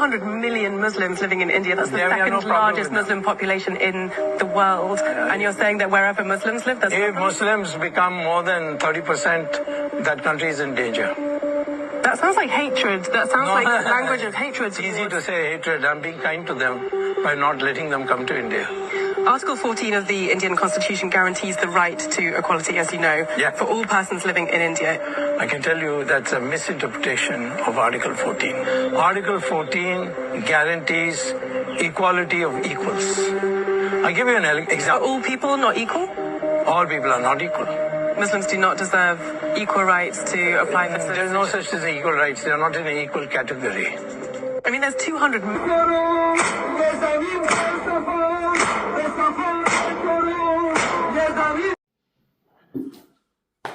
200 million Muslims living in India. That's the second largest Muslim population in the world. And you're saying that wherever Muslims live, there's... If Muslims become more than 30%, that country is in danger. That sounds like hatred. That sounds like language of hatred. It's easy to say hatred. I'm being kind to them by not letting them come to India. Article 14 of the Indian Constitution guarantees the right to equality, as you know, for all persons living in India. I can tell you that's a misinterpretation of Article 14. Article 14 guarantees equality of equals. I'll give you an example. Are all people not equal? All people are not equal. Muslims do not deserve equal rights to apply for citizenship. There's no such thing as equal rights. They are not in an equal category. I mean, there's 200...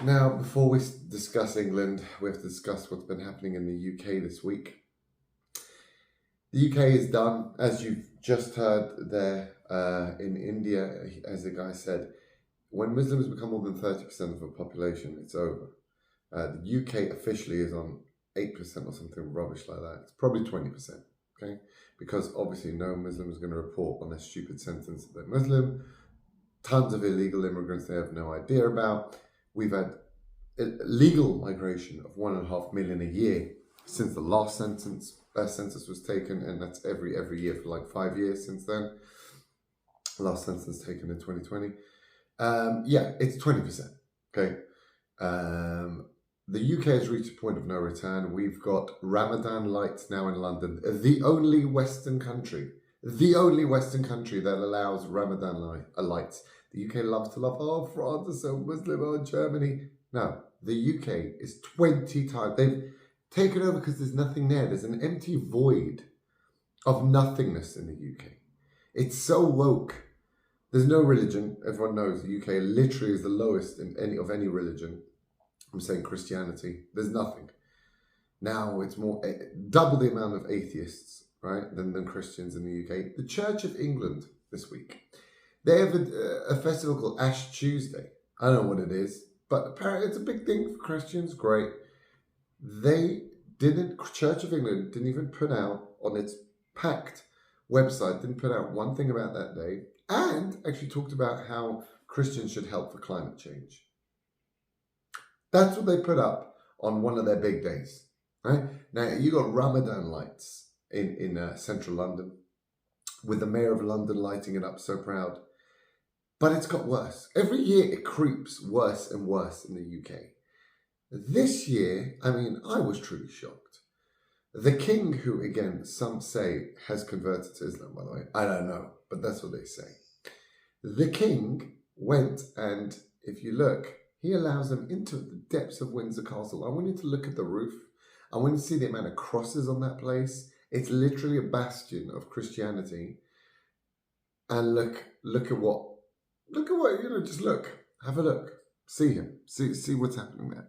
Now, before we discuss England, we have to discuss what's been happening in the UK this week. The UK is done, as you've just heard there in India, as the guy said, when Muslims become more than 30% of the population, it's over. The UK officially is on 8% or something rubbish like that. It's probably 20%, okay? Because obviously no Muslim is going to report on their stupid sentence that they're Muslim. Tons of illegal immigrants they have no idea about. We've had legal migration of 1.5 million a year since the last census was taken, and that's every year for like 5 years since then. Last census taken in 2020. Yeah, it's 20%. Okay. The UK has reached a point of no return. We've got Ramadan lights now in London, the only Western country that allows Ramadan lights. The UK loves to love, oh, France is so Muslim, oh, Germany. No, the UK is 20 times. They've taken over because there's nothing there. There's an empty void of nothingness in the UK. It's so woke. There's no religion. Everyone knows the UK literally is the lowest in any religion. I'm saying Christianity. There's nothing. Now it's more double the amount of atheists, right, than Christians in the UK. The Church of England this week, they have a festival called Ash Tuesday. I don't know what it is, but apparently it's a big thing for Christians. Great. Church of England didn't even put out on its packed website, didn't put out one thing about that day, and actually talked about how Christians should help for climate change. That's what they put up on one of their big days, right? Now, you got Ramadan lights in central London, with the mayor of London lighting it up, so proud. But it's got worse. Every year it creeps worse and worse in the UK. This year, I mean, I was truly shocked. The king, who again, some say has converted to Islam, by the way. I don't know, but that's what they say. The king went, and if you look, he allows them into the depths of Windsor Castle. I want you to look at the roof. I want you to see the amount of crosses on that place. It's literally a bastion of Christianity. And look at what, just look, have a look, see him, see what's happening there.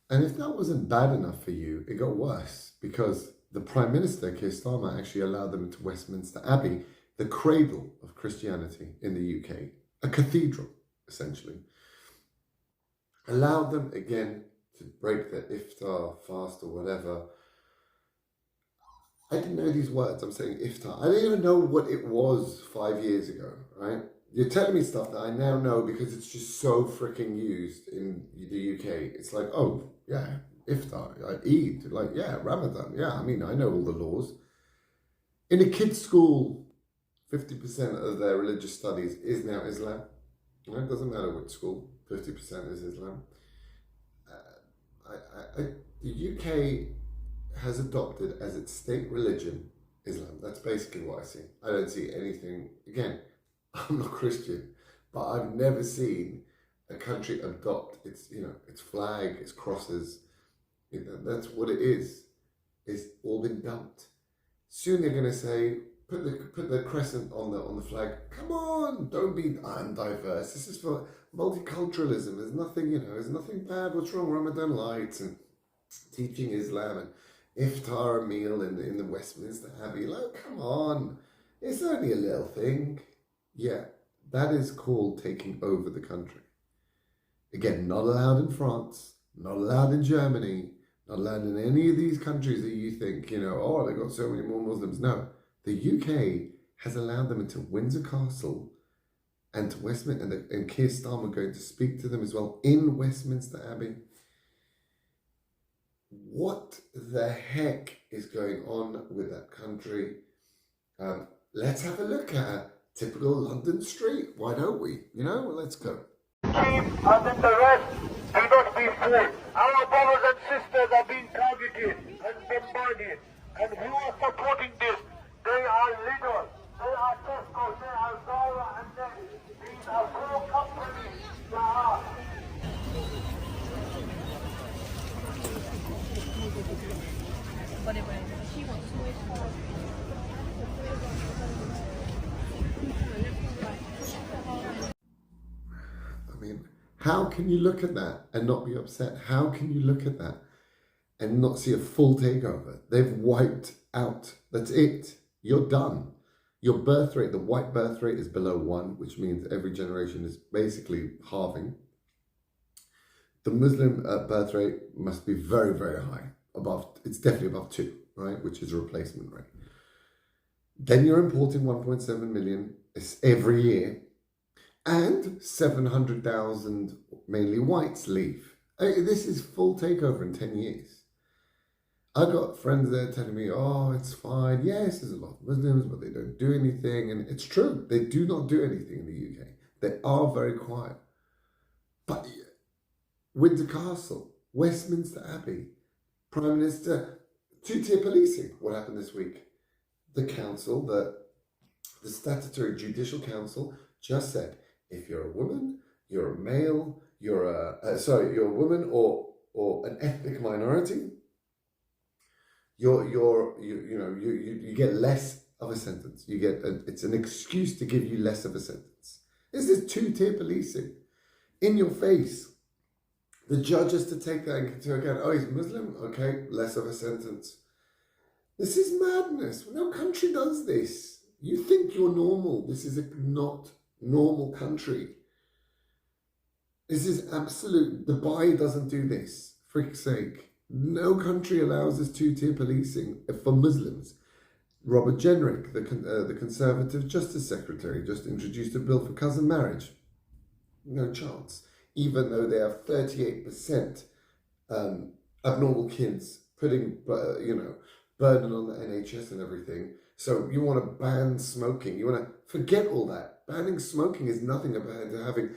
And if that wasn't bad enough for you, it got worse, because the Prime Minister, Keir Starmer, actually allowed them into Westminster Abbey, the cradle of Christianity in the UK, a cathedral, essentially. Allowed them again to break their iftar fast or whatever. I didn't know these words. I'm saying iftar. I didn't even know what it was 5 years ago, right? You're telling me stuff that I now know because it's just so freaking used in the UK. It's like, oh, yeah, iftar, Eid, like, yeah, Ramadan. Yeah, I mean, I know all the laws. In a kid's school, 50% of their religious studies is now Islam. Right? It doesn't matter which school, 50% is Islam. The UK has adopted as its state religion Islam. That's basically what I see. I don't see anything, again, I'm not Christian, but I've never seen a country adopt its flag, its crosses. That's what it is. It's all been dumped. Soon they're going to say, put the crescent on the flag. Come on, don't be undiverse. This is for multiculturalism. There's nothing, there's nothing bad. What's wrong? Ramadan lights and teaching Islam and iftar meal in the Westminster Abbey. Like, come on, it's only a little thing. Yeah, that is called taking over the country. Again, not allowed in France, not allowed in Germany, not allowed in any of these countries that you think, oh, they got so many more Muslims. No. The UK has allowed them into Windsor Castle and to Westminster, and Keir Starmer going to speak to them as well in Westminster Abbey. What the heck is going on with that country? Let's have a look at a typical London street. Why don't we? Let's go. Chief and then the rest do not be fooled. Our brothers and sisters are being targeted and bombarded. And who are supporting this? They are Lidl, they are Tesco, they are Zara, and then these are 4 companies that are... I mean, how can you look at that and not be upset? How can you look at that and not see a full takeover? They've wiped out. That's it. You're done. Your birth rate, the white birth rate is below 1, which means every generation is basically halving. The Muslim birth rate must be very, very high. It's definitely above 2, right? Which is a replacement rate. Then you're importing 1.7 million every year. And 700,000, mainly whites, leave. This is full takeover in 10 years. I got friends there telling me, oh, it's fine. Yes, there's a lot of Muslims, but they don't do anything. And it's true. They do not do anything in the UK. They are very quiet. But Windsor Castle, Westminster Abbey, Prime Minister, 2-tier policing. What happened this week? The council, the statutory judicial council just said, if you're a woman, you're a male, you're a woman or an ethnic minority, you get less of a sentence. It's an excuse to give you less of a sentence. This is 2-tier policing in your face. The judge has to take that into account. Oh, he's Muslim? Okay, less of a sentence. This is madness. No country does this. You think you're normal. This is not normal country. This is absolute. Dubai doesn't do this. Frick's sake. No country allows this 2-tier policing for Muslims. Robert Jenrick, the Conservative Justice Secretary, just introduced a bill for cousin marriage. No chance. Even though they have 38% abnormal kids, putting burden on the NHS and everything. So you want to ban smoking. You want to forget all that. Banning smoking is nothing about having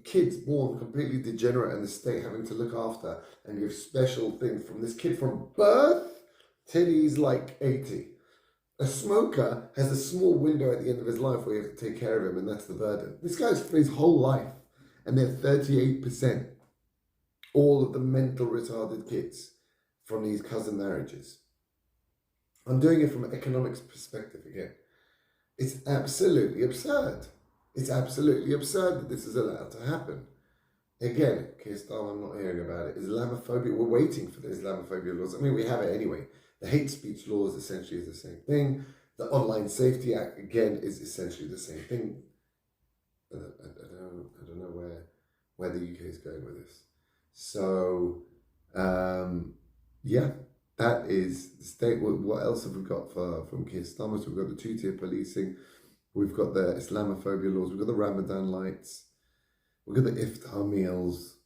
kids born completely degenerate and the state having to look after and give special things from this kid from birth till he's like 80. A smoker has a small window at the end of his life where you have to take care of him, and that's the burden. This guy's for his whole life, and they're 38%. All of the mental retarded kids from these cousin marriages. I'm doing it from an economics perspective again. It's absolutely absurd. It's absolutely absurd that this is allowed to happen. Again, Keir Starmer, I'm not hearing about it. Islamophobia, we're waiting for the Islamophobia laws. I mean, we have it anyway. The hate speech laws essentially is the same thing. The Online Safety Act, again, is essentially the same thing. I don't know where the UK is going with this. So, yeah, that is the state. What else have we got from Keir Starmer? So we've got the 2-tier policing. We've got the Islamophobia laws. We've got the Ramadan lights. We've got the iftar meals.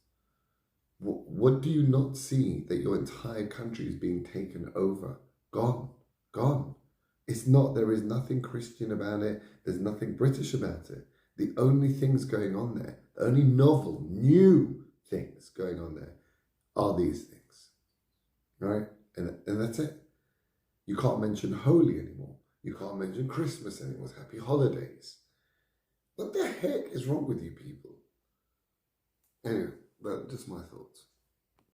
What do you not see that your entire country is being taken over? Gone. It's not, there is nothing Christian about it. There's nothing British about it. The only things going on there, the only novel, new things going on there are these things, right? And that's it. You can't mention holy anymore. You can't mention Christmas anymore. Happy holidays. What the heck is wrong with you people? Anyway, that's just my thoughts.